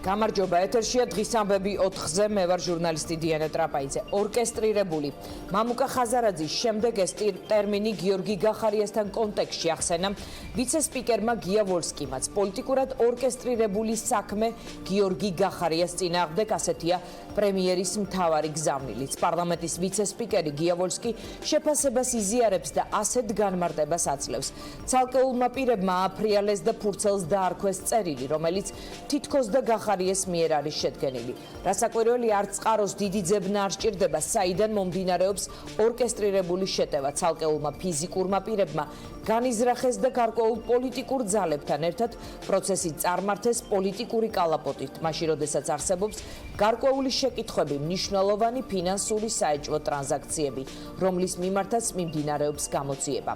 გამარჯობა, ეთერშია დღის ამბები 4-ზე, მე ვარ ჟურნალისტი დიანა ტრაპაიძე. ორკესტრირებული მამუკა ხაზარაძის შემდეგ ეს ტერმინი გიორგი გახარიასთან კონტექსტში ახსენა ვიცე-სპიკერმა გია ვოლსკიმაც. პოლიტიკურად ორკესტრირებული საქმე გიორგი გახარიას წინააღმდეგ, ასეთია პრემიერის მთავარი გზავნილიც. პარლამენტის ვიცე-სპიკერი გია ვოლსკი შეფასებას იზიარებს და ასეთ განმარტებას აძლევს. ცალკეულმა პირებმა აფრიალეს და ფურცელს დაარქვეს წერილი, რომელიც თითქოს და გახარიას მიერ არის შედგენილი. რასაკვირველი არც წყაროს დიდი ძებნა არ სჭირდება, საიდან მომდინარეობს ორკესტრირებული შეტევა. ცალკეულმა ფიზიკურმა პირებმა განიზრახეს და გარკვეულ პოლიტიკურ ძალებთან ერთად პროცესი წარმართეს პოლიტიკური კალაპოტით, მაშინ როდესაც არსებობს გარკვეული შეკითხვები, მნიშვნელოვანი ფინანსური საეჭვო ტრანზაქციები, რომლის მიმართაც მიმდინარეობს გამოძიება.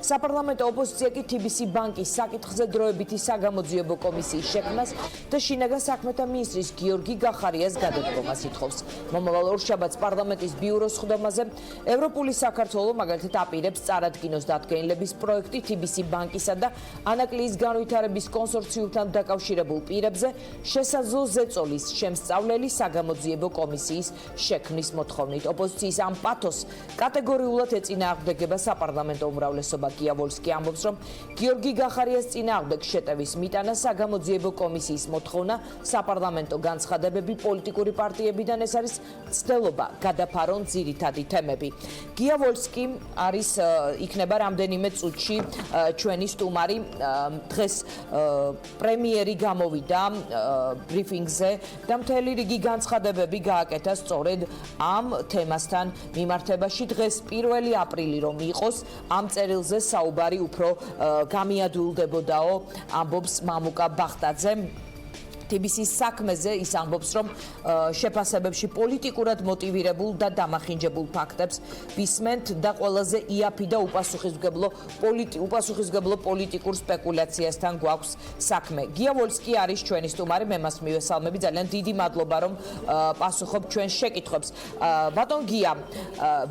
საპარლამენტო ოპოზიცია კი TBC ბანკის საკითხზე დროებითი საგამოძიებო კომისიის შექმნას და შინაგან საქმეთა მინისტრის გიორგი გახარიას გადადგომას ითხოვს. მომავალ ორშაბათს პარლამენტის ბიუროს ხდომაზე ევროპული საქართველო მაგალითად აპირებს წარადგინოს დადგენილების პროექტი TBC ბანკისა და ანაკლიის განვითარების კონსორციუმთან დაკავშირებულ პირებზე შესაძლო ზეწოლის შემსწავლელი საგამოძიებო კომისიის შექმნის მოთხოვნით. ოპოზიციის ამ პათოსს კატეგორიულად ეწინააღმდეგება საპარლამენტო უმრავლესობა. გია ვოლსკი ამბობს, რომ გიორგი გახარიას წინააღმდეგ შეტევის მიტანა საგამოძიებო კომისიის მოთხოვნა, საპარლამენტო განცხადებები პოლიტიკური პარტიებიდან, ეს არის ცდელობა გადაფარონ ძირითადი თემები. გია ვოლსკი არის იქნება რამდენიმე წუთში ჩვენი სტუმარი. დღეს პრემიერი გამოვიდა ბრიფინგზე და მთელი რიგი განცხადებები გააკეთა სწორედ ამ თემასთან მიმართებაში. დღეს 1 აპრილი რომ იყოს, ამ წერილზე საუბარი უფრო გამიადვილდებოდაო, ამბობს მამუკა ბახტაძე. TBC-ის საქმეზე ის ამბობს, რომ შეფასებებში პოლიტიკურად მოტივირებულ და დამახინჯებულ ფაქტებს ვისმენთ და ყველაზე იაფი და უპასუხისმგებლო პოლიტიკურ სპეკულაციასთან გვაქვს საქმე. გია ვოლსკი არის ჩვენი სტუმარი, მე მას მივესალმები, ძალიან დიდი მადლობა, რომ პასუხობ ჩვენს შეკითხვებს. ბატონ გია,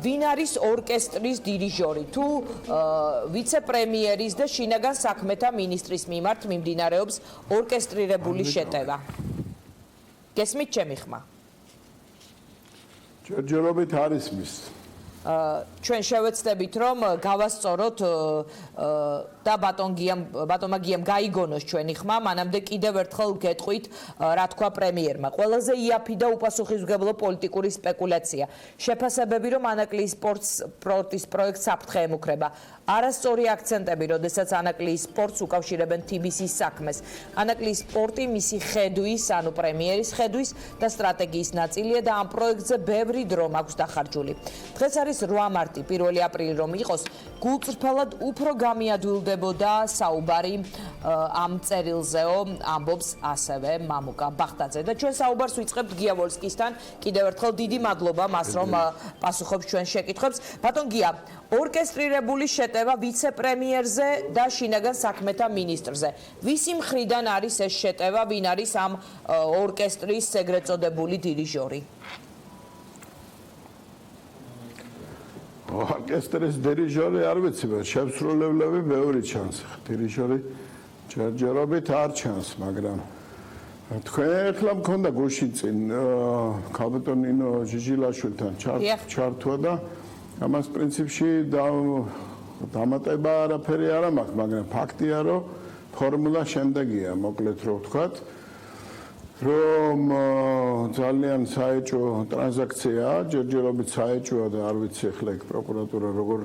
ვინ არის ორკესტრის დირიჟორი? თუ ვიცე-პრემიერის და შინაგან საქმეთა მინისტრის მიმართ მიმდინარეობს ორკესტრირებული შეტევა? გესმით ჩემი ხმა? ჯერჯერობით არის მის. ჩვენ შევეცდებით, რომ გავასწოროთ და ბატონმა გიამ გაიგონოს ჩვენი ხმა, მანამდე კიდევ ერთხელ გეტყვით, რა თქვა პრემიერმა. ყველაზე იაფი და უპასუხისმგებლო პოლიტიკური სპეკულაცია. შეფასებები, რომ ანაკლიის სპორტის პროექტს საფრთხე ემუქრება. არასწორი აქცენტები, როდესაც ანაკლიის სპორტს უკავშირებენ TBC-ის საქმეს. ანაკლიის სპორტი მისი ხედვის, ანუ პრემიერის ხედვის და სტრატეგიის ნაწილია და ამ პროექტზე ბევრი დრო მაქვს დახარჯული. დღეს არის 8 მარტი, 1 აპრილი რომ იყოს, გულწრფელად უფრო გამიადვილდებოდა საუბარი ამ წერილზეო, ამბობს ასევე მამუკა ბახტაძე. და ჩვენ საუბარს ვიწყებთ გია ვოლსკისთან. კიდევ ერთხელ დიდი მადლობა მას, რომ პასუხობს ჩვენ შეკითხვებს. ბატონ გია, ორკესტრირებული შეტევა ვიცე-პრემიერზე და შინაგან საქმეთა მინისტრზე. ვისი მხრიდან არის ეს შეტევა, ვინ არის ამ ორკესტრის ეგრეთ წოდებული დირიჟორი? ორკესტრის დირიჟორი არ ვიცი, შემსრულებლები ბევრი ჩანს. დირიჟორი ჯერჯერობით არ ჩანს, მაგრამ თქვენ ახლა მქონდა გუშინ წინ ქალბატონ ნინო ჟიჟილაშვილთან ჩართვა და ამას პრინციპში დამატება არაფერი არ მაქვს, მაგრამ ფაქტია, რომ ფორმულა შემდეგია, მოკლედ რო ვთქვათ, რომ ძალიან საეჭვო ტრანზაქციაა, ჯერჯერობით საეჭვოა და არ ვიცი ახლა პროკურატურა როგორ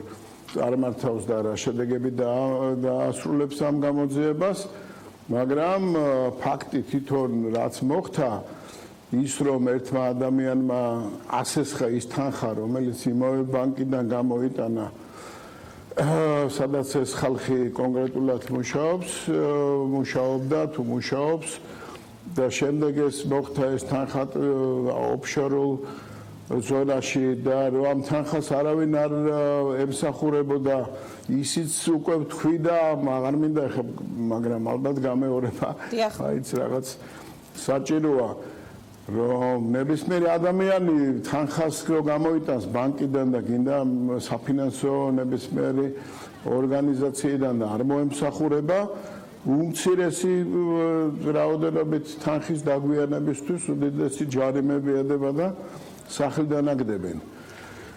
წარმართავს და რა შედეგები დაასრულებს ამ გამოძიებას, მაგრამ ფაქტი თვითონ რაც მოხდა, ის რომ ერთმა ადამიანმა ასესხა ის თანხა, რომელიც იმავე ბანკიდან გამოიტანა, სადაც ეს ხალხი კონკრეტულად მუშაობდა თუ მუშაობს და შემდეგ ეს მოხდა ეს თანხა ოფშორულ ზონაში და რომ ამ თანხას არავინ არ ემსახურებოდა, ისიც უკვე თქვი და აღარ მინდა ხა, მაგრამ ალბათ გამეორება, აიც რაღაც საჭიროა. რომ ნებისმიერი ადამიანი თანხას გამოიტანს ბანკიდან და გინდა საფინანსო ნებისმიერი ორგანიზაციიდან და არ მოემსახურება, უმცირესი რაოდენობით თანხის დაგვიანებისთვის უდიდესი ჯარიმები ედება და სახლიდან აგდებენ.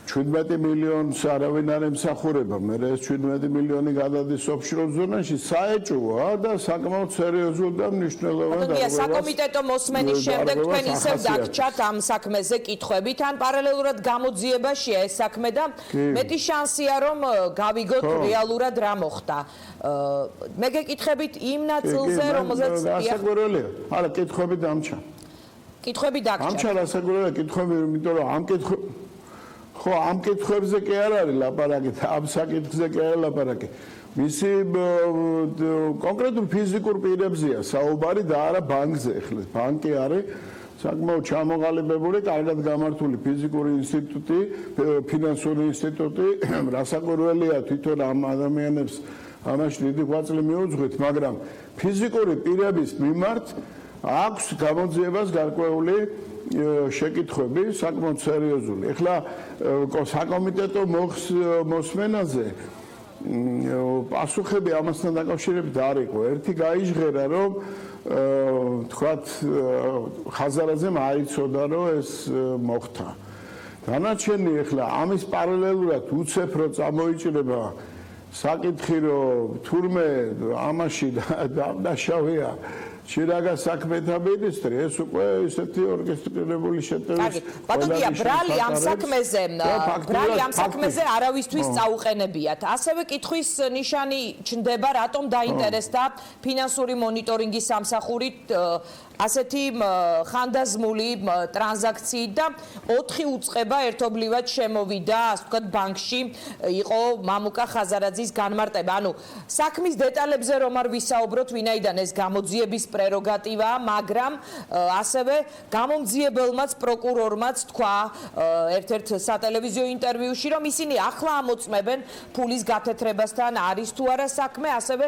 17 მილიონს არავინ არ ემსახურება, მე ეს 17 მილიონი გადადის ოფშორ ზონაში, საეჭვოა და საკმაოდ სერიოზულ და მნიშვნელოვან დაგვრევას. საკომიტეტო მოსმენის შემდეგ თქვენ ისევ დაგჭათ ამ საქმეზე კითხვებით, ან პარალელურად გამოძიებაშია ეს საქმე და მეტი შანსია რომ გავიგოთ რეალურად რა მოხდა. მე გეკითხებით იმ ნაწილზე, რომელზეც რასაკვირველია. არა, კითხვები დამჩა. კითხვები დაგჭათ. დამჩა რასაკვირველია კითხვები, იმიტომ რომ ხო, ამ კითხვებზე კი არ არის ლაპარაკი, ამ საკითხზე კი არ არის ლაპარაკი. მისი კონკრეტულ ფიზიკურ პირებზეა საუბარი და არა ბანკზე ახლა. ბანკი არის საკმაოდ ჩამოყალიბებული, კარგად გამართული ფიზიკური ინსტიტუტი, ფინანსური ინსტიტუტი, რასაკვირველია თვითონ ამ ადამიანებს ამაში დიდი ღვაწლი მიუძღვით, მაგრამ ფიზიკური პირების მიმართ აქვს გამოძიებას გარკვეული შეკითხვები საკმაოდ სერიოზული. ეხლა საკომიტეტო მოსმენაზე პასუხები ამასთან დაკავშირებით არ იყო. ერთი გაიჟღერა, რომ თქვათ ხაზარაძემ აიცოდა, რომ ეს მოხდა. დანარჩენი ეხლა ამის პარალელურად უცებ რო წამოიჭრება საკითხი, რომ თურმე ამაში დაშავია შირაგა საქმეთა მინისტრი, ეს უკვე ისეთი ორკესტრირებული შეტევის. ბატონია, ბრალი ამ საქმეზე არავისთვის წაუყენებიათ. ასევე კითხვის ნიშანი ჩნდება, რატომ დაინტერესდა ფინანსური მონიტორინგის სამსახურით ასეთი ხანდაზმული ტრანზაქციით და 4 უწყება ერთობლივად შემოვიდა, ასე ვთქვათ, ბანკში იყო მამუკა ხაზარაძის განმარტება. ანუ საქმის დეტალებზე რომ არ ვისაუბროთ, ვინაიდან ეს გამოძიების პრეროგატივაა, მაგრამ ასევე გამომძიებელმაც პროკურორმაც თქვა ერთ-ერთ სატელევიზიო ინტერვიუში, რომ ისინი ახლა ამოწმებენ ფულის გათეთრებასთან არის თუ არა საქმე, ასევე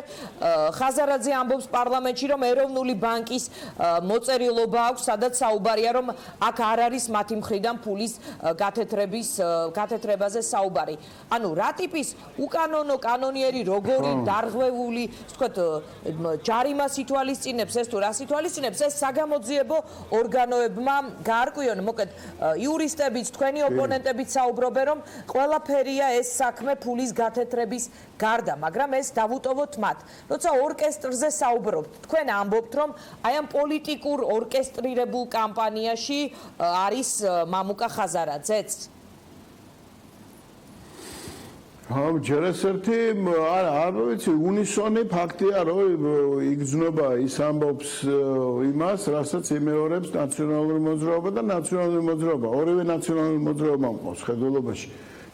ხაზარაძე ამბობს პარლამენტში, რომ ეროვნული ბანკის მოწერილობა აქვს, სადაც საუბარია, რომ აქ არ არის მათი მხრიდან ფულის გათეთრებაზე საუბარი. ანუ რა ტიპის უკანონო კანონიერი როგორი დარღვეული, ვთქვათ, ჯარიმას ითვალისწინებს ეს თუ რას ითვალისწინებს, ეს საგამოძიებო ორგანოებმა გაარკვიონ. მოკლედ იურისტებიც, თქვენი ოპონენტებიც საუბრობენ, რომ ყველაფერია ეს საქმე ფულის გათეთრების გარდა, მაგრამ ეს დავუტოვოთ მათ. როცა ორკესტრზე საუბრობთ, თქვენ ამბობთ, რომ აი ამ პოლიტიკურ ორკესტრირებულ კამპანიაში არის მამუკა ხაზარაძეც? ჯერ ეს ერთი არ ვიცი, უნისონი ფაქტია, რომ იგრძნობა ის ამბობს იმას, რასაც იმეორებს ნაციონალური მოძრაობა და ნაციონალური მოძრაობა. ორივე ნაციონალური მოძრაობა ამბობს ხედველობაში.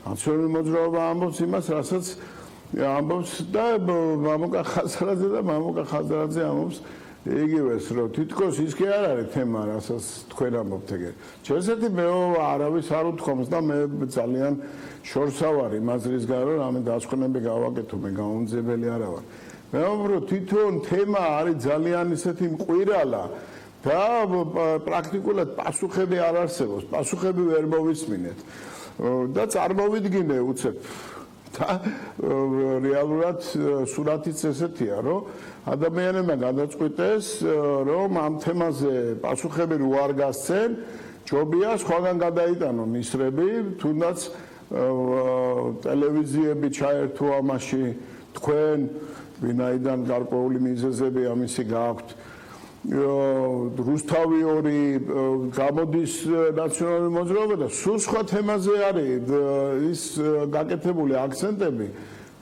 ნაციონალური მოძრაობა ამბობს იმას, რასაც ამბობს და მამუკა ხაზარაძე და მამუკა ხაზარაძე ამბობს იგივეს, რომ თითქოს ის კი არ არის თემა, რასაც თქვენ ამბობთ ეგრე. შესაძლოა მე არავის არ უთხოვს და მე ძალიან შორსა ვარ იმ აზრისგან, რომ რამე დასკვნები გავაკეთო, მე გამომძიებელი არა ვარ. მე ვამბობ, თვითონ თემა არის ძალიან ისეთი მკვირალა და პრაქტიკულად პასუხები არ არსებობს, პასუხები ვერ მოვისმინეთ. და წარმოვიდგინე უცებ და რეალურად სურათიც ესეთია, რომ ადამიანებმა გადაწყვიტეს, რომ ამ თემაზე პასუხები რო არ გასცენ, ჯობია სხვაგან გადაიტანონ ისრები, თუნდაც ტელევიზიები ჩაერთო ამაში, თქვენ ვინაიდან გარკვეული მიზეზები ამისი გააქვთ. რუსთავი 2 გამოდის ნაციონალური მოძრაობა და სულ სხვა თემაზე არის ის გაკეთებული აქცენტები,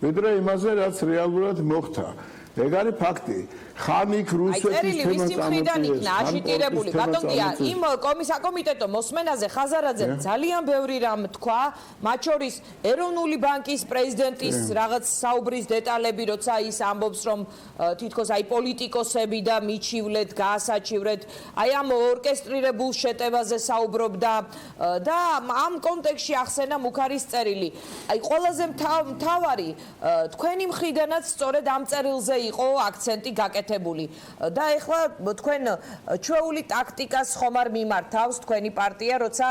ვიდრე იმაზე, რაც რეალურად მოხდა. ეგ არის ფაქტი. ხან იქ რუსეთის თემა წამოწიეს. აშიტირებული ბატონია, იმ საკომიტეტო მოსმენაზე ხაზარაძემ ძალიან ბევრი რამ თქვა, მათ შორის ეროვნული ბანკის პრეზიდენტის რაღაც საუბრის დეტალები, როცა ის ამბობს, რომ თითქოს აი პოლიტიკოსები და მიჩივლეთ, გაასაჩივრეთ, აი ამ ორკესტრირებულ შეტევაზე საუბრობდა და ამ კონტექსტში ახსენა მუქარის წერილი. აი ყველაზე მთავარი თქვენი მხრიდანაც სწორედ ამ წერილზე იყო აქცენტი გაკეთებული. და ეხლა თქვენ ჩვეული ტაქტიკას ხომ არ მიმართავს თქვენი პარტია, როცა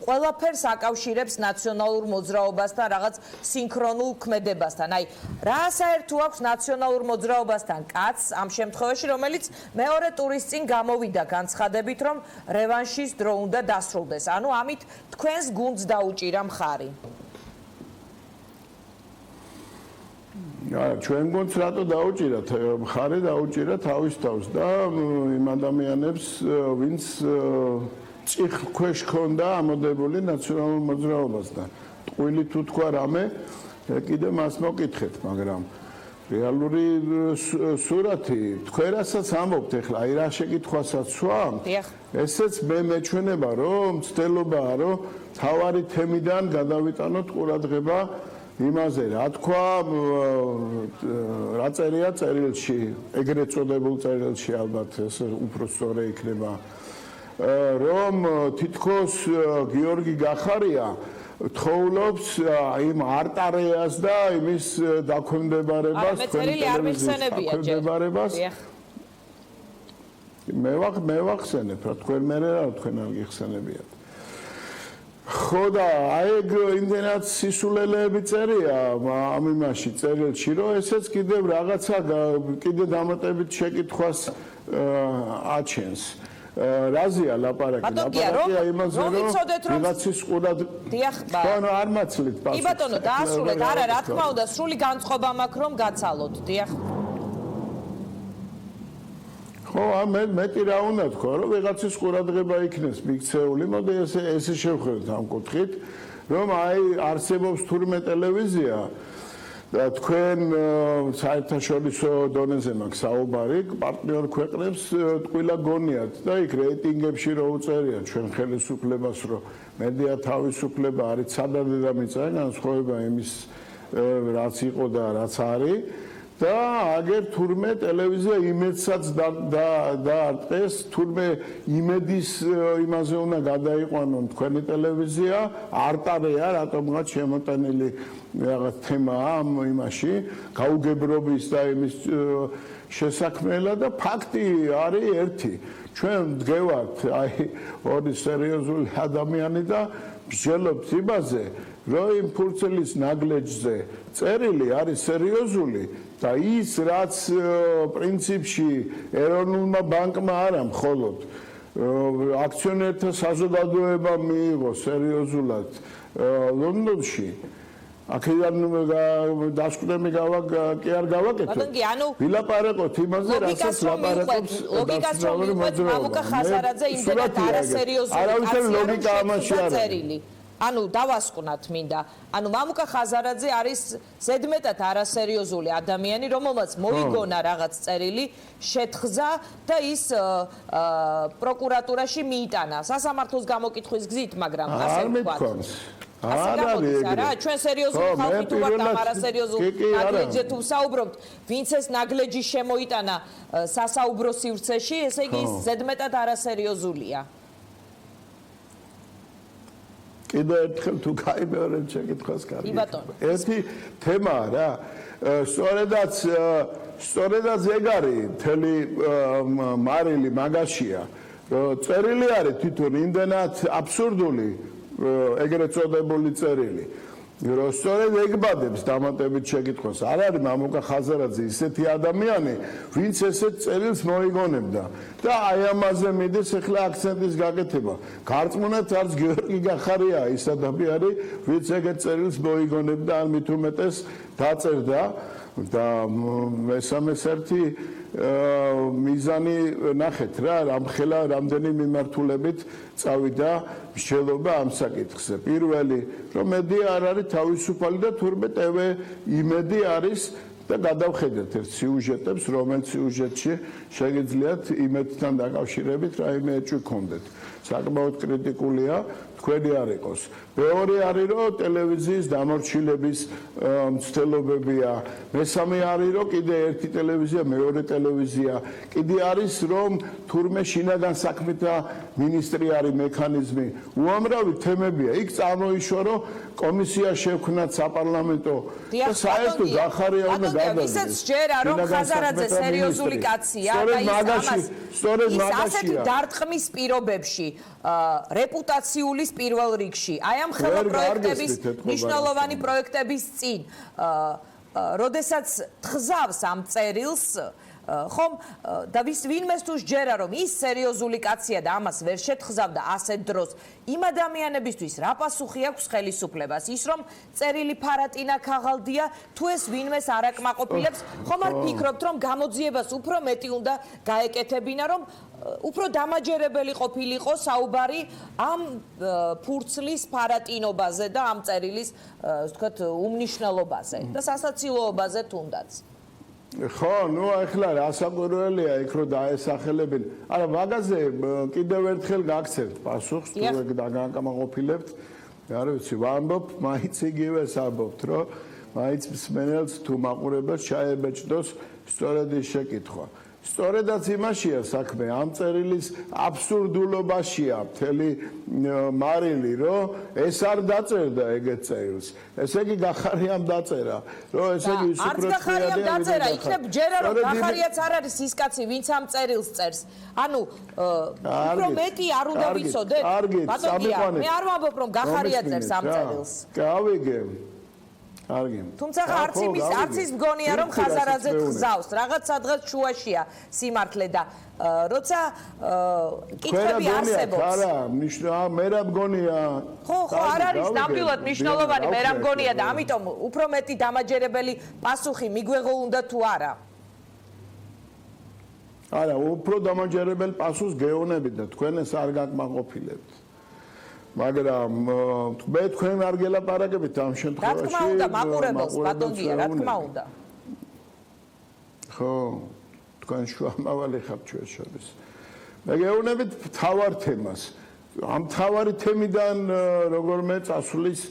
ყველაფერს აკავშირებს ნაციონალურ მოძრაობასთან, რაღაც სინქრონულ ქმედებასთან. აი, რა საერთო აქვს ნაციონალურ მოძრაობასთან კაცს ამ შემთხვევაში, რომელიც მეორე ტურის წინ გამოვიდა განცხადებით, რომ რევანშის დრო უნდა დასრულდეს. ანუ ამით თქვენს გუნდს დაუჭირა მხარი. ჩვენ გუნდს რატო დაუჭირათ? მხარი დაუჭირა თავის თავს და იმ ადამიანებს, ვინც წიხრქვეშ ქონდა ამოდებული ნაციონალურ მოძრაობასთან. ტყვილი თუ თქვა რამე, კიდე მას მოკითხეთ, მაგრამ რეალური სურათი თქვენ რასაც ამბობთ ახლა, აი რა შეკითხვასაც ვსვამთ, ესეც მე მეჩვენება, რომ მცდელობაა, რომ თავარი თემიდან გადავიტანოთ ყურადღება იმაზე, რა თქვა, რა წერია წერილში, ეგრეთ წოდებულ წერილში ალბათ ეს უფრო სწორი იქნება, რომ თითქოს გიორგი გახარია თხოვლობს იმ არტარეას და იმის დაქვემდებარებას, დაქვემდებარებას. მე ვახსენებ, რა თქვენ მე რა თქვენ არ გიხსენებიათ. ხო და აი ეგ იმდენად სისულელეები წერია ამ იმაში წერილში, რომ ესეც კიდევ რაღაცა კიდე დამატებით შეკითხვას აჩენს. რაზეა ლაპარაკი? ლაპარაკია იმაზე, რომ ვიღაცის ყურადღება არ მაცლით პასუხს. კი ბატონო, დაასრულეთ. არა, რა თქმა უნდა, სრული განწყობა მაქვს, რომ გაცალოთ. დიახ. ხო, მეტი რა უნდა თქვა, რომ ვიღაცის ყურადღება იქნეს მიქცეული. მოდი ესე შევხედოთ ამ კუთხით, რომ აი არსებობს თურმე ტელევიზია და თქვენ საერთაშორისო დონეზე მაქვს საუბარი, პარტნიორ ქვეყნებს ტყუილა გონიათ და იქ რეიტინგებში რო უწერიათ ჩვენ ხელისუფლებას, რომ მედია თავისუფლება არის ცადად დამიწა, განსხვავება იმის რაც იყო და რაც არის. და აგერ თურმე ტელევიზია იმედსაც დაარტყეს, თურმე იმედის იმაზე უნდა გადაიყვანონ თქვენი ტელევიზია, არტარეა, რატომღაც შემოტანილი რაღაც თემაა ამ იმაში, გაუგებრობის და იმის შესაქმნელა და ფაქტი არის ერთი. ჩვენ ვდგევართ აი ორი სერიოზული ადამიანი და ვსჯელობთ იმაზე, რომ იმ ფურცელის ნაგლეჯზე წერილი არის სერიოზული და ის რაც პრინციპში ეროვნულმა ბანკმა არა მხოლოდ აქციონერთა საზოგადოება მიიღო სერიოზულად ლონდონში აქედან დასკვნები კი არ გავაკეთოთ. ვილაპარაკოთ იმაზე, რასაც ლაპარაკობს ლოგიკასწავლი მამუკა ხაზარაძე იმდენად არასერიოზული არავითარი ლოგიკა ამაში არ არის. ანუ დავასკვნათ მინდა. ანუ მამუკა ხაზარაძე არის ზედმეტად არასერიოზული ადამიანი, რომელმაც მოიგონა რაღაც წერილი, შეთხზა და ის პროკურატურაში მიიტანა. სასამართლოს გამოკითხვის გზით, მაგრამ ასე ვთქვათ. არა, ჩვენ სერიოზული ხალხი თუ ვართ, ამ არასერიოზულ ნაგლეჯზე თუ ვსაუბრობთ, ვინც ეს ნაგლეჯი შემოიტანა სასაუბრო სივრცეში, ესე იგი ის ზედმეტად არასერიოზულია. კიდევ ერთხელ თუ გაიმეორებ შეკითხვას კარგი. კი ბატონო. ერთი თემაა რა. სწორედაც ეგ არის მთელი მარილი მაგაშია. წერილი არის თვითონ იმდენად აბსურდული ეგრეთ წოდებული წერილი. რომ სწორედ ეგბადებს დამატებით შეკითხვას. არ არის მამუკა ხაზარაძე ისეთი ადამიანი, ვინც ესეთ წერილს მოიგონებდა და აი ამაზე მიდის ახლა აქცენტის გაკეთება. გარწმუნებთ არც გიორგი გახარია ის ადამიანი, ვინც ეგეთ წერილს მოიგონებდა, ან მით უმეტეს დაწერდა და მესამეს ერთი მიზანი ნახეთ რა, რამხელა რამდენი მიმართულებით წავიდა მსჯელობა ამ საკითხზე. პირველი, რომ მედია არ არის თავისუფალი და თურმე TV იმედი არის და გადავხედეთ ერთ სიუჟეტებს, რომელიც სიუჟეტში შეგიძლიათ იმედთან დაკავშირებით რაიმე ეჭვი გქონდეთ. საკმაოდ კრიტიკულია თქვენი არ იყოს. მეორე არის, რომ ტელევიზიის დამორჩილების მცდელობებია. მესამე არის, რომ კიდე ერთი ტელევიზია, მეორე ტელევიზია. კიდე არის, რომ თურმე შინაგან საქმეთა მინისტრი არის მექანიზმი. უამრავი თემებია. იქ წარმოიშვა, რომ კომისია შევქმნათ საპარლამენტო და საერთოდ გახარია უნდა ისაც ჯერა რომ ხაზარაძე სერიოზული კაცია და ის ასეთი დარტყმის პირობებში რეპუტაციული პირველ რიგში აი ამ ხელაპროექტების მნიშვნელოვანი პროექტების წინ როდესაც თხზავს ამ წერილს ხომ და ვინმეს თუ სჯერა რომ ის სერიოზული კაცია და ამას ვერ შეთხზავდა ასეთ დროს იმ ადამიანებისთვის რა პასუხი აქვს ხელისუფლებას ის რომ წერილი ფარატინა ქაღალდია თუ ეს ვინმეს არ აკმაყოფილებს ხომ არ ფიქრობთ რომ გამოძიებას უფრო მეტი უნდა გაეკეთებინა რომ უფრო დამაჯერებელი ყოფილიყო საუბარი ამ ფურცლის ფარატინობაზე და ამ წერილის ვთქვათ უმნიშვნელობაზე და სასაცილოობაზე თუნდაც ხო, ნუ ახლა რასაკვირველია იქ რომ დაესახელებენ. არა, მაგაზე კიდევ ერთხელ გაგცემთ პასუხს, თუ ეგ დაგაკმაყოფილებთ. არ ვიცი, ვამბობ, მაინც იგივეს ამბობთ, რომ მაინც მსმენელს თუ მაყურებელს ჩაებეჭდოს სწორედ ის შეკითხვა. სწორედაც იმაშია საქმე, ამ წერილის აბსურდულობაშია მთელი მარილი, რომ ეს არ დაწერდა ეგეთ წერილს. ესე იგი გახარიამ დაწერა, რომ ესე იგი ის უფრო გახარიამ დაწერა, იქნებ ჯერა რომ გახარიაც არ არის ის კაცი, ვინც ამ წერილს წერს. ანუ უფრო მეტი არ უნდა ვიცოდეთ? ბატონია, მე არ ვამბობ რომ გახარია წერს ამ წერილს. გავიგე. თუმცა არც ის მგონია რომ ხაზარაძე გზავს რაღაც სადღაც შუაშია სიმართლე და როცა კითხვები არსებობს არა მე რა მგონია ხო არ არის ნამდვილად მნიშვნელოვანი მე რა მგონია და ამიტომ უფრო მეტი დამაჯერებელი პასუხი მიგვეღო უნდა თუ არა არა უფრო დამაჯერებელი პასუხს გეონებით და თქვენ ეს არ გაკმაყოფილებთ მაგრამ მე თქვენ არ გელაპარაკებით ამ შემთხვევაში. რა თქმა უნდა, მაყურებელს ბატონია, რა თქმა უნდა. ხო, თქვენ შუამავალი ხართ ჩვენ შორის. მე გეუბნებით თავარ თემას. ამ თავარი თემიდან როგორმე წასვლის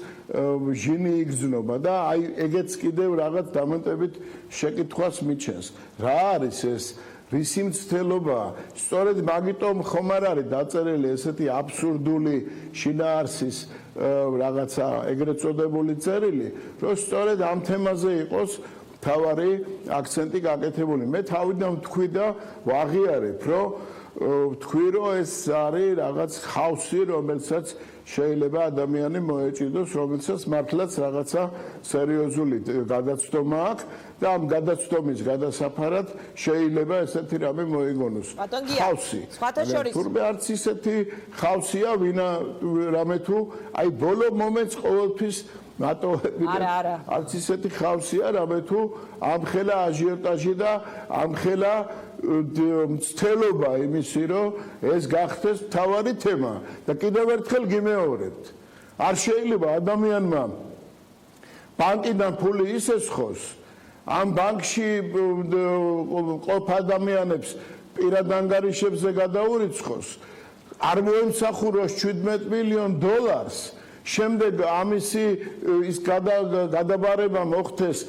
ჟინი იგრძნობა და აი ეგეც კიდევ რაღაც დამატებით შეკითხვას მიჩენს. რა არის ეს? რისი მცდელობა სწორედ მაგიტომ ხომ არ არის დაწერილი ესეთი აბსურდული შინაარსის რაღაცა ეგრეთ წოდებული წერილი რომ სწორედ ამ თემაზე იყოს თავარი აქცენტი გაკეთებული მე თავიდან ვთქვი და ვაღიარებ რომ ვთქვი რომ ეს არის რაღაც ხავსი რომელსაც შეიძლება ადამიანი მოეჭიდოს რომელსაც მართლაც რაღაცა სერიოზული გადაცდომა აქვს და ამ გადაცდომის გადასაფარად შეიძლება ესეთი რამე მოიგონოს ხავსი თურმე არც ისეთი ხავსია ვინა რამე თუ აი ბოლო მომენტს ყოველთვის მატოვებიდან არც ისეთი ხავსია რამე თუ ამხელა აჟიოტაჟი და ამხელა მცდელობა იმისი რომ ეს გახდეს მთავარი თემა და კიდევ ერთხელ გიმეორებთ არ შეიძლება ადამიანმა ბანკიდან ფული ისესხოს ამ ბანკში ყოფ ადამიანებს პირად ანგარიშებზე გადაურიცხოს არ მოემსახუროს 17 მილიონ დოლარს შემდეგ ამისი ის გადაბარება მოხდეს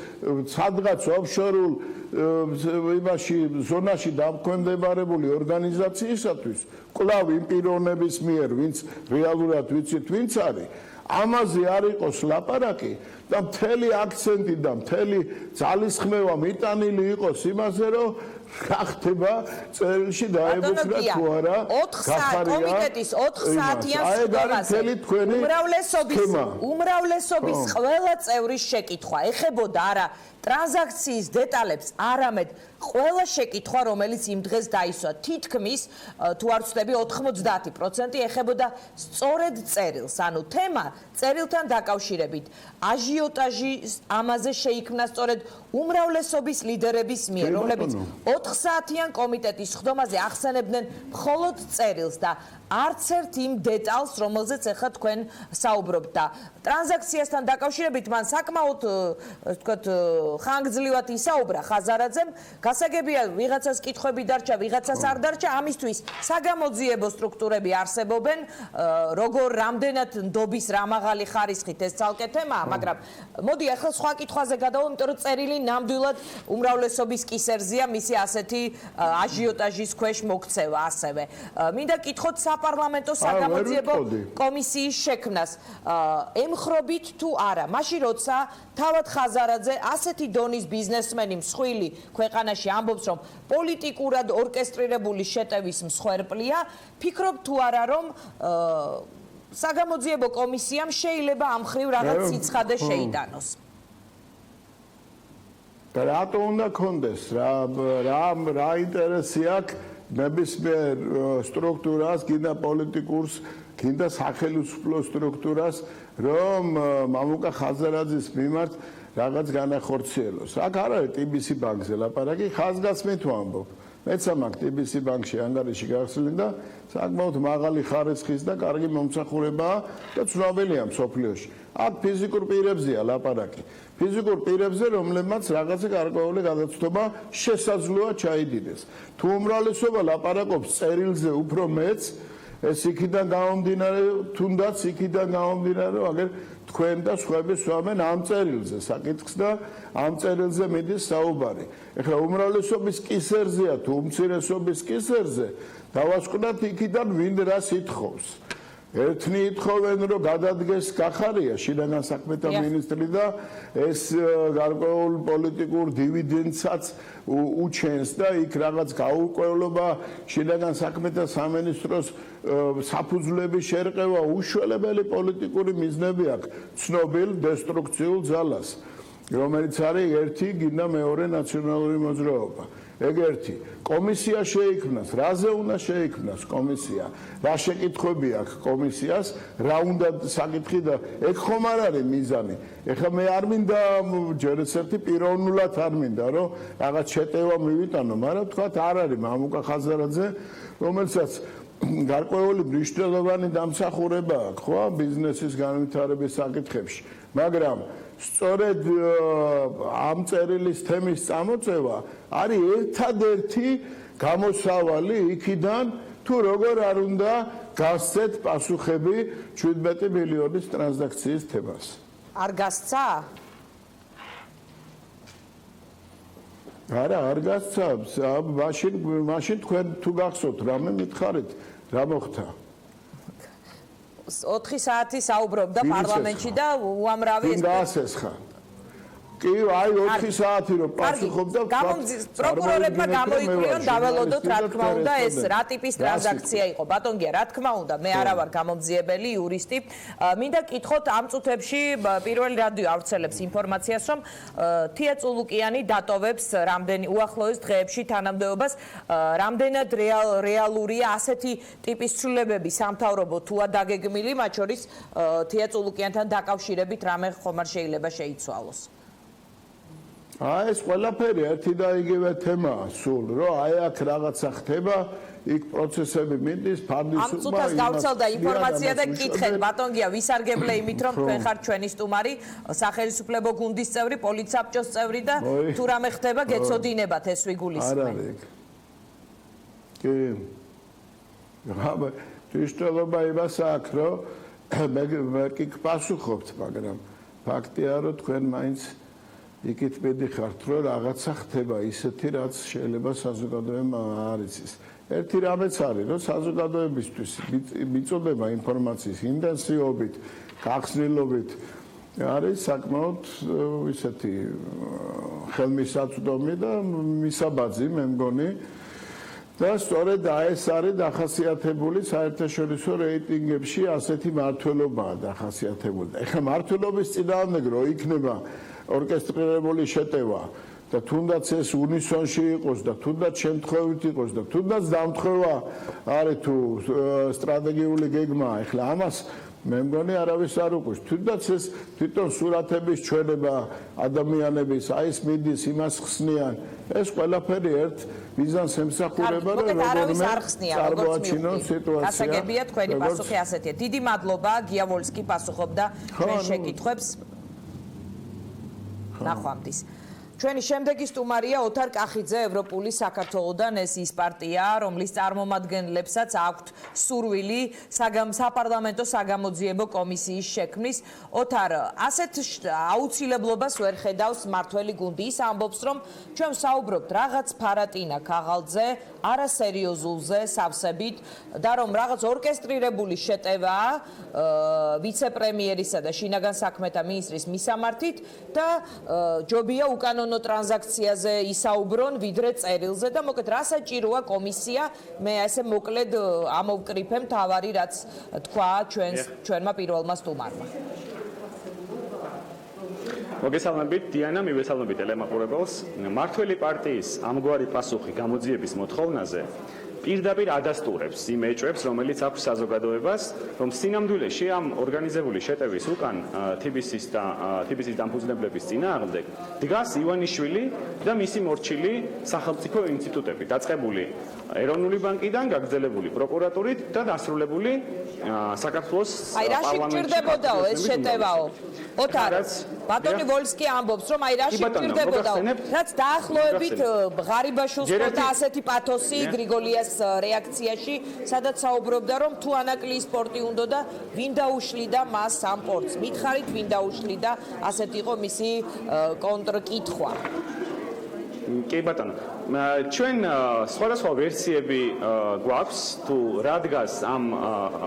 სადღაც ოფშორულ იმაში ზონაში დამკვიდრებული ორგანიზაციისათვის კვლავ იმ პიროვნების მიერ ვინც რეალურად ვიცით ვინც არის ამაზე არ იყოს ლაპარაკი და მთელი აქცენტი და მთელი ძალისხმევა მიტანილი იყოს იმაზე რომ რა ხდება წერილში დაებუქრა თუ არა 4 კომიტეტის 4 საათიან სხდომაზე უმრავლესობის ყველა წევრის შეკითხვა ეხებოდა არა ტრანზაქციის დეტალებს არამედ ყველა შეკითხვა რომელიც იმ დღეს დაისვა თითქმის თუ არ ვცდები 90% ეხებოდა სწორედ წერილს ანუ თემა წერილთან დაკავშირებით აჟიოტაჟი ამაზე შეიქმნა სწორედ უმრავლესობის ლიდერების მიერ რომლებიც 4 საათიან კომიტეტის სხდომაზე ახსენებდნენ მხოლოდ წერილს და არც ერთ იმ დეტალს რომელზეც ახლა თქვენ საუბრობთ და ტრანზაქციასთან დაკავშირებით მან საკმაოდ ვთქვათ ხანგრძლივად ისაუბრა ხაზარაძემ გასაგებია ვიღაცას კითხვები დარჩა, ვიღაცას არ დარჩა, ამისთვის საგამოძიებო სტრუქტურები არსებობენ, როგორ რამდენად ნდობის რა მაღალი ხარისხით ეს ცალკე თემაა, მაგრამ მოდი ახლა სხვა კითხვაზე გადავალ, იმიტომ რომ წერილი ნამდვილად უმრავლესობის კისერზეა მისი ასეთი აჟიოტაჟის ქვეშ მოქცევა ასევე. მინდა კითხოთ საპარლამენტო საგამოძიებო კომისიის შექმნას. ემხრობით თუ არა, მაშინ როცა თავად ხაზარაძე ასეთი დონის ბიზნესმენი მსხვილი ქვეყანაში ამბობს, რომ პოლიტიკურად ორკესტრირებული შეტევის მსხვერპლია, ფიქრობ თუ არა, რომ საგამოძიებო კომისიამ შეიძლება ამ მხრივ რაღაც სიცხადე შეიტანოს. რატო უნდა კონდეს რა ინტერესი აქვს ნებისმიერ სტრუქტურას, გინდა პოლიტიკურს, გინდა სახელმწიფო სტრუქტურას, რომ მამუკა ხაზარაძის მიმართ რაღაც განახორციელოს. აქ არ არის TBC ბანკზე ლაპარაკი, ხაზგასმით ვამბობ. მეც ამაკ TBC ბანკში ანგარიში გახსნილი და საკმაოდ მაღალი ხარისხის და კარგი მომსახურებაა და ცნობილია მსოფლიოში. აქ ფიზიკურ პირებზეა ლაპარაკი. ფიზიკურ პირებზე, რომლებმაც რაღაცა გარკვეული გადაცდომა შესაძლოა ჩაიდინეს. თუ უმრავლესობა ლაპარაკობს წერილზე უფრო მეც, ეს იქიდან გამომდინარე, თუნდაც იქიდან გამომდინარე, აგერ თქვენ და სხვაები სვამენ ამ წერილზე საკითხს და ამ წერილზე მიდის საუბარი. ეხლა უმრავლესობის კისერზეა თუ უმცირესობის კისერზე, დავასკვნათ იქიდან ვინ რას ითხოვს. ერთნი ითხოვენ, რომ გადადგეს კახარია, შინაგან საქმეთა მინისტრი და ეს გარკვეულ პოლიტიკურ დივიდენდსაც უჩენს და იქ რაღაც გაურკვევლობა შინაგან საქმეთა სამინისტროს საფუძვლების შერყევა უშველებელი პოლიტიკური მიზნები აქვს ცნობილ დესტრუქციულ ძალას, რომელიც არის ერთი გინდა მეორე ნაციონალური მოძრაობა. ეგ ერთი კომისია შეიქმნას, რაზე უნდა შეიქმნას კომისია, რა შეკითხვები აქვს კომისიას, რა უნდა საკითხი და ეგ ხომ არ არის მიზანი. ეხლა მე არ მინდა ჯერ ერთი პიროვნულად არ მინდა რომ რაღაც შეტევა მივიტანო, მაგრამ თქვათ არ არის მამუკა ხაზარაძე, რომელსაც გარკვეული მნიშვნელოვანი დამსახურება აქვს ხო ბიზნესის განვითარების საკითხებში, მაგრამ სწორედ ამ წერილის თემის წამოწევა არის ერთადერთი გამოსავალი იქიდან თუ როგორ არ უნდა გასცეთ პასუხები 17 მილიონის ტრანზაქციის თემას. არ გასცა? არა, არ გასცა. მაშინ თქვენ თუ გახსოვთ რამე მითხარით, რა მოხდა? 4 საათი საუბრობდა პარლამენტში და უამრავი ეს დაასესხა. კი, აი 4 საათი რომ პასუხობდა, პროკურორებმა გამოიკვლიონ დაველოდოთ რა თქმა უნდა ეს რა ტიპის ტრანზაქცია იყო. ბატონგია, რა თქმა უნდა, მე არა ვარ გამომძიებელი იურისტი. მინდა კითხოთ ამ წუთებში პირველი რადიო ავრცელებს ინფორმაციას, რომ თია წულუკიანი დატოვებს უახლოეს დღეებში თანამდებობას, რამდენად რეალურია ასეთი ტიპის ცვლილებები სამთავრობო თუა დაგეგმილი, მათ შორის თია წულუკიანთან დაკავშირებით რამე ხომ არ შეიძლება შეიცვალოს. ეს ყველაფერი ერთი და იგივე თემაა სულ, რომ აი აქ რაღაცა ხდება, იქ პროცესები მიდის, ფარდის ამ წუთას გავცელდა ინფორმაცია და კითხეთ, ბატონგია, ვისარგებლე იმით, რომ თქვენ ხართ ჩვენი სტუმარი, სახელმწიფო გუნდის წევრი, პოლიცსაბჭოს წევრი და თუ რამე ხდება, გეცოდინებათ ეს ვიგულისხმე. არ არის. კი. მნიშვნელობა იმას აქვს, რომ მე კი პასუხობთ, მაგრამ ფაქტია, რომ თქვენ მაინც იქით მედიხართ, რომ რაღაცა ხდება ისეთი, რაც შეიძლება საზოგადოებამ არ იცის. ერთი რამეც არის, რომ საზოგადოებისთვის მიწოდება ინფორმაციის ინტენსივობით, გახსნილობით არის საკმაოდ ისეთი ხელმისაწვდომი და მისაბაძი, მე მგონი. და სწორედ ეს არის დახასიათებული საერთაშორისო რეიტინგებში ასეთი მართლობაა დახასიათებული. ეხლა მართლობის წინააღმდეგ რო იქნება ორკესტრირებული შეტევა და თუნდაც ეს უნისონში იყოს და თუნდაც შემთხვევით იყოს და თუნდაც დამთხევა არის თუ სტრატეგიული გეგმაა, ეხლა ამას მე მგონი არავის არ უყურს. თუნდაც ეს თვითონ სურათების ჩვენება ადამიანების აი ეს მიდის იმას ხსნიან, ეს ყველაფერი ერთ მიზანს ემსახურება და არავის არ ხსნია, როგორც სიტუაცია. გასაგებია თქვენი პასუხი ასეთია. დიდი მადლობა, გია ვოლსკი პასუხობდა ჩვენ შეკითხვებს. ნახვამდის. ჩვენი შემდეგი სტუმარია ოთარ კახიძე, ევროპული საქართველოდან. ეს ის პარტია, რომლის წარმომადგენლებსაც აქვთ სურვილი საპარლამენტო საგამოძიებო კომისიის შექმნის. ოთარ, ასეთ აუცილებლობას ვერ ხედავს მართველი გუნდი. ის ამბობს, რომ ჩვენ საუბრობთ რაღაც ფარატინა ქაღალდზე, არასერიოზულზე, სავსებით და რომ რაღაც ორკესტრირებული შეტევაა ვიცე-პრემიერისა და შინაგან საქმეთა მინისტრის მისამართით და ჯობია უკანონო ტრანზაქციაზე ისაუბრონ ვიდრე წერილზე და მოკეთ რა საჭიროა კომისია მე ასე მოკლედ ამოვკრიფე მთავარი რაც თქვა ჩვენმა პირველმა სტუმარმა. მოგესალმებით დიანა, მივესალმებით ელემაყურებელს. მართველი პარტიის ამგვარი პასუხი გამოძიების მოთხოვნაზე პირდაპირ ადასტურებს იმ ეჭვებს, რომელიც აქვს საზოგადოებას, რომ სინამდვილეში ამ ორგანიზებული შეტევის უკან TBC-ის დამფუძნებლების წინააღმდეგ დგას ივანიშვილი და მისი მორჩილი სახელმწიფო ინსტიტუტები, დაწყებული ეროვნული ბანკიდან, გაგრძელებული პროკურატურით და დასრულებული საქართველოს პარლამენტში. აი, რა შეჭირდებოდაო ეს შეტევაო? ოთარ, ბატონი ვოლსკი ამბობს, რომ აი რა შეჭირდებოდაო, რაც დაახლოებით ღარიბაშვილს და ასეთი პათოსი გრიგოლიას რეაქციაში, სადაც საუბრობდა, რომ თუ ანაკლიის სპორტი უნდა და ვინ დაუშლიდა მას ამ პორტს. მითხარით ვინ დაუშლიდა, ასეთი იყო მისი კონტრკითხვა. კი ბატონო, ჩვენ სხვადასხვა ვერსიები გვაქვს თუ რა დგას ამ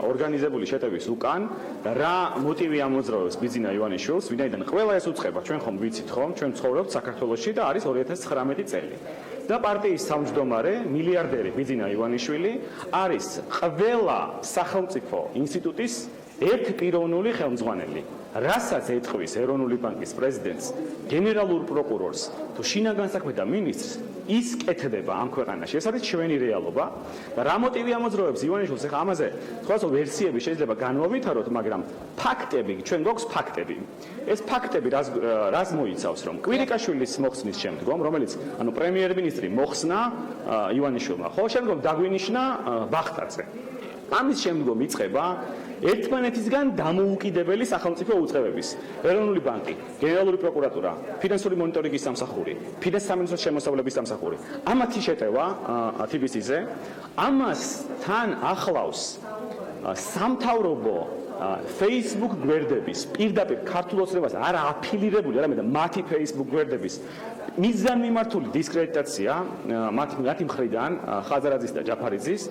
ორგანიზებული შეტევის უკან, რა მოტივი ამოძრავებს ბიძინა ივანიშვილს, ვინაიდან ყველა ეს უწყება, ჩვენ ხომ ვიცით ხომ, ჩვენ ცხოვრობთ საქართველოში და არის 2019 წელი. და პარტიის თავმჯდომარე, მილიარდერი ბიძინა ივანიშვილი არის ყველა სახელმწიფო ინსტიტუტის ერთპიროვნული ხელმძღვანელი. რასაც ეთყვის ეროვნული ბანკის პრეზიდენტს, გენერალურ პროკურორს თუ შინაგან საქმეთა მინისტრს, ის კეთდება ამ ქვეყანაში. ეს არის ჩვენი რეალობა და რა მოტივი ამოძრავებს ივანიშვილს, ახლა ამაზე სხვადასხვა ვერსიები შეიძლება განვავითაროთ, მაგრამ ფაქტები, ჩვენ გვაქვს ფაქტები. ეს ფაქტები რას მოიცავს, რომ კვირიკაშვილის მოხსნის შემდგომ, რომელიც პრემიერ-მინისტრი მოხსნა ივანიშვილმა, ხო, შემდგომ დაგვინიშნა ბახტაძე. ამის შემდგომ იწყება ერთმანეთისგან დამოუკიდებელი სახელმწიფო უწყებების ეროვნული ბანკი, გენერალური პროკურატურა, ფინანსური მონიტორინგის სამსახური, ფინანსის სამინისტროს შემოსავლების სამსახური. ამათი შეტევა TBC-ზე, ამასთან ახლავს სამთავრობო Facebook გვერდების პირდაპირ ქართულ ოცნებას არ აფილირებული, არამედ მათი Facebook გვერდების მიზანმიმართული დისკრედიტაცია მათი მხრიდან, ხაზარაძის და ჯაფარიძის.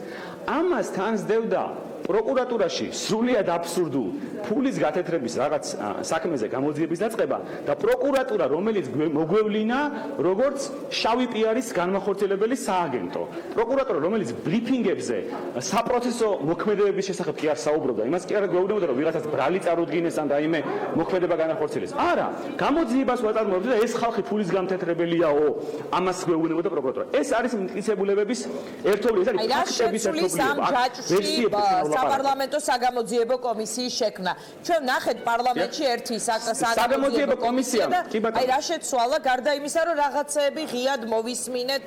ამასთან სდევდა პროკურატურაში სრულიად აბსურდულ ფულის გათეთრების რაღაც საქმეზე გამოძიების დაწყება და პროკურატურა, რომელიც მოგვევლინა როგორც შავი პიარის განმახორციელებელი სააგენტო. პროკურატურა, რომელიც ბრიფინგებზე საპროცესო მოქმედებების შესახებ კი არ საუბრობდა, იმას კი არ გვეუბნებოდა, რომ ვიღაცას ბრალი წარუდგინეს ან რაიმე მოქმედება განახორციელეს. არა, გამოძიებას ვაწარმოებდა და ეს ხალხი ფულის გამთეთრებელიაო, ამას გვეუბნებოდა პროკურატურა. ეს არის მტკიცებულებების ერთობლივი, ეს არის ფაქტების ერთობლივი. საპარლამენტო საგამოძიებო კომისიის შექმნა. ჩვენ ნახეთ პარლამენტში ერთი საგამოძიებო კომისია. აი რა შეცვალა, გარდა იმისა, რომ რაღაცეები ღიად მოვისმინეთ,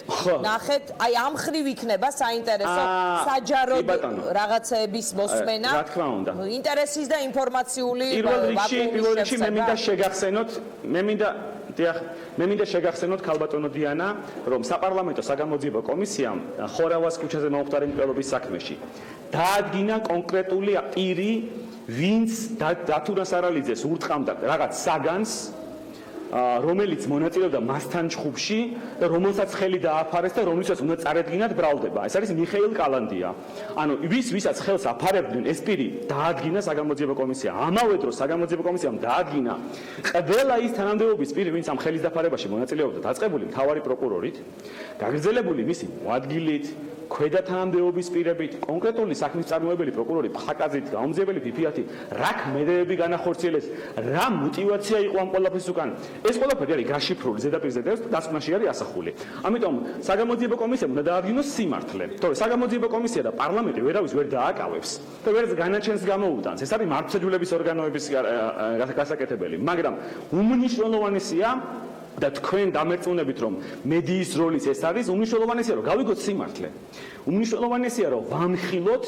ნახეთ, აი ამ ხრივ იქნება საინტერესო საჯარო რაღაცეების მოსმენა. რა თქმა უნდა. ინტერესის და ინფორმაციული პირველ რიგში მე მინდა შეგახსენოთ, მე მინდა შეგახსენოთ ქალბატონო დიანა, რომ საპარლამენტო საგამოძიებო კომისიამ ხორავას ქუჩაზე მომხდარი მკვლელობის საქმეში დაადგინა კონკრეტული პირი, ვინც დათურა სარალიძეს ურტყამდა რაღაც საგანს, რომელიც მონაწილეობდა მასთან ჩხუბში და რომელსაც ხელი დააფარეს და რომლითაც უნდა წარედგინათ ბრალდება. ეს არის მიხეილ კალანდია. ანუ ვისაც ხელს აფარებდნენ, ეს პირი დაადგინა საგამოძიებო კომისია. ამავე დროს საგამოძიებო კომისიამ დაადგინა ყველა ის თანამდებობის პირი, ვინც ამ ხელის დაფარებაში მონაწილეობდა, დაწყებული მთავარი პროკურორით, გაგრძელებული მისი მოადგილით, ქვედა თანამდებობის პირებით, კონკრეტული საქმის წარმოებელი პროკურორი ფხაკაძით, გაუმძიებელი ფიფიათი, რა ქმედებები განახორციელეს, რა мотиваცია იყო ამ ყველაფრის უკან. ეს ყველაფერი არის გაშიფრული ზედაპირზე და დასკვნაში არის ასახული. ამიტომ საგამოძიებო კომისიამ უნდა დაადგინოს სიმართლე. თორე საგამოძიებო კომისია და პარლამენტი ვერავის ვერ დააკავებს და ვერც განაჩენს გამოუტანს. ეს არის მართლმსაჯულების ორგანოების გასაკეთებელი, მაგრამ უმნიშვნელოვანესია და თქვენ დამერწმუნებით, რომ მედიის როლის ეს არის უმნიშვნელოვანესია, რომ გავიგოთ სიმართლე. უმნიშვნელოვანესია, რომ ვამხილოთ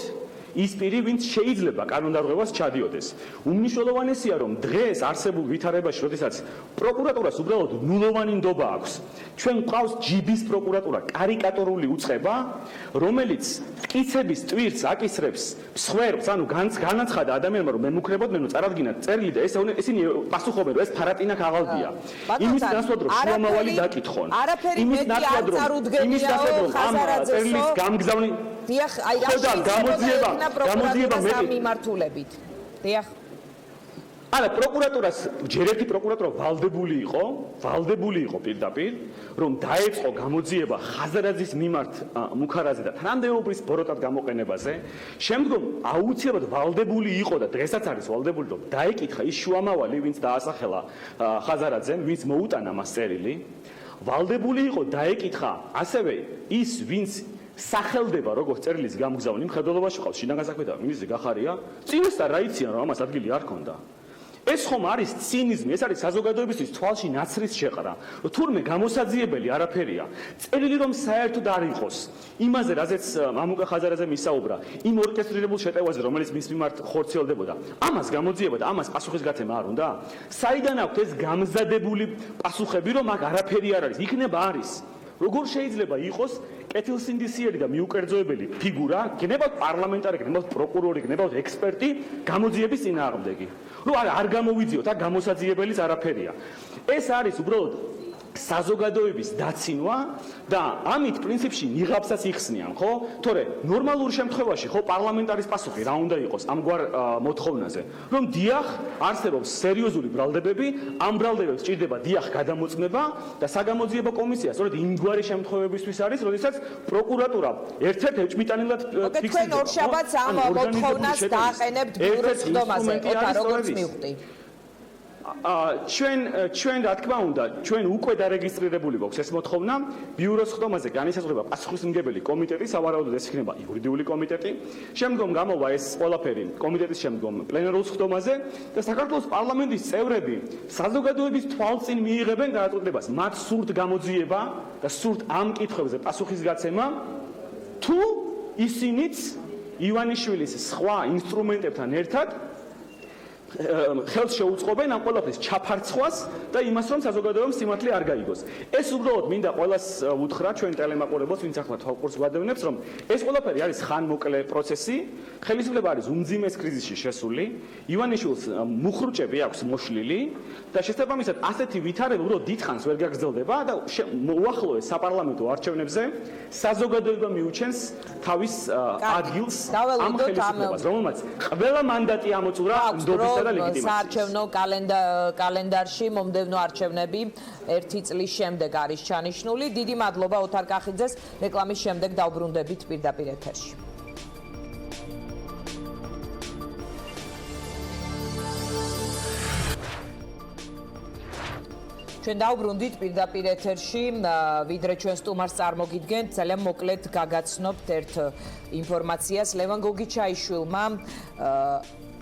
ის პირი, ვინც შეიძლება კანონდარღვევას ჩადიოდეს. უმნიშვნელოვანესია, რომ დღეს არსებულ ვითარებაში, როდესაც პროკურატურას უბრალოდ ნულოვანი ნდობა აქვს, ჩვენ გვყავს ჯიბის პროკურატურა, კარიკატურული უწყება, რომელიც მტკიცების ტვირთს აკისრებს, მსხვერპლს, ანუ განაცხადა ადამიანმა, რომ მე მუქრებოდნენ, რომ წარადგინათ წერილი და ესენი პასუხობენ, რომ ეს ფარატინა ქაღალდია. იმის ნაცვლად, რომ შუამავალი დაკითხონ. იმის ნაცვლად, რომ ამ წერილის გამგზავნი დიახ, აი რა გამოძიება მიმართულებით. დიახ. არა, პროკურატურას ჯერ ერთი პროკურატურა ვალდებული იყო პირდაპირ, რომ დაეწყო გამოძიება ხაზარაძის მიმართ მუქარაძე და თანამდებობის ბოროტად გამოყენებაზე. შემდგომ აუცილებლად ვალდებული იყო და დღესაც არის ვალდებული, რომ დაეკითხა ის შუამავალი, ვინც დაასახელა ხაზარაძემ, ვინც მოუტანა მას წერილი. ვალდებული იყო დაეკითხა ასევე ის, ვინც სახელდება როგორც წერილის გამგზავნი, მხედველობაში ყავს შინაგან საქმეთა მინისტრი გახარია, წინასწარ რა იციან, რომ ამას ადგილი არ ქონდა. ეს ხომ არის ცინიზმი, ეს არის საზოგადოებისთვის თვალში ნაცრის შეყრა. თურმე გამოსაძიებელი არაფერია. წერილი რომ საერთოდ არ იყოს იმაზე, რაზეც მამუკა ხაზარაძემ ისაუბრა, იმ ორკესტრირებულ შეტევაზე, რომელიც მის მიმართ ხორციელდებოდა. ამას გამოძიება და ამას პასუხისგაცემა არ უნდა? საიდან აქვს ეს გამზადებული პასუხები, რომ აქ არაფერი არ არის? იქნება არის. როგორ შეიძლება იყოს კეთილსინდისიერი და მიუკერძოებელი ფიგურა, გნებავთ პარლამენტარი, გნებავთ პროკურორი, გნებავთ ექსპერტი გამოძიების წინააღმდეგი. რომ არ გამოვიძიოთ, აქ გამოსაძიებელიც არაფერია. ეს არის უბრალოდ საზოგადოების დაცინვა და ამით პრინციპში ნიღაბსაც იხსნიან, ხო? თორე ნორმალურ შემთხვევაში ხო პარლამენტარის პასუხი რა უნდა იყოს ამგვარ მოთხოვნაზე, რომ დიახ არსებობს სერიოზული ბრალდებები, ამ ბრალდებებს სჭირდება დიახ გადამოწმება და საგამოძიებო კომისია სწორედ იმგვარი შემთხვევებისთვის არის, როდესაც პროკურატურა ერთ-ერთ ეჭვმიტანილად ფიქსირდება. თქვენ ორშაბათს ამ მოთხოვნას დააყენებთ ბიუროს ხდომაზე, ოთარ როგორც მივხვდი. ჩვენ რა თქმა უნდა, ჩვენ უკვე დარეგისტრირებული გვაქვს ეს მოთხოვნა, ბიუროს ხდომაზე განისაზღვრება პასუხისმგებელი კომიტეტი, სავარაუდოდ ეს იქნება იურიდიული კომიტეტი. შემდგომ გამოვა ეს ყველაფერი კომიტეტის შემდგომ პლენარულ ხდომაზე და საქართველოს პარლამენტის წევრები საზოგადოების თვალწინ მიიღებენ გადაწყვეტილებას, მათ სურთ გამოძიება და სურთ ამ კითხვებზე პასუხისგაცემა, თუ ისინიც ივანიშვილის სხვა ინსტრუმენტებთან ერთად ხელს შეუწყობენ ამ ყველაფრის ჩაფარცხვას და იმას, რომ საზოგადოებამ სიმართლე არ გაიგოს. ეს უბრალოდ მინდა ყველას უთხრა ჩვენ ტელემაყურებელს, ვინც ახლა თვალყურს გვადევნებს, რომ ეს ყველაფერი არის ხანმოკლე პროცესი, ხელისუფლება არის უმძიმეს კრიზისში შესული, ივანიშვილს მუხრუჭები აქვს მოშლილი და შესაბამისად ასეთი ვითარება უბრალოდ დიდხანს ვერ გაგრძელდება და უახლოეს საპარლამენტო არჩევნებზე საზოგადოება მიუჩენს თავის ადგილს ამ ხელისუფლებას, რომელმაც ყველა მანდატი ამოწურა ნდობის საარჩევნო კალენდარში მომდევნო არჩევნები 1 წლის შემდეგ არის ჩანიშნული. დიდი მადლობა ოთარ კახიძეს. რეკლამის შემდეგ დავბრუნდებით პირდაპირ ეთერში. ჩვენ დავბრუნდით პირდაპირ ეთერში, ვიდრე ჩვენ სტუმარს წარმოგიდგენთ, ძალიან მოკლედ გაგაცნობთ ერთ ინფორმაციას. ლევან გოგიჩაიშვილმა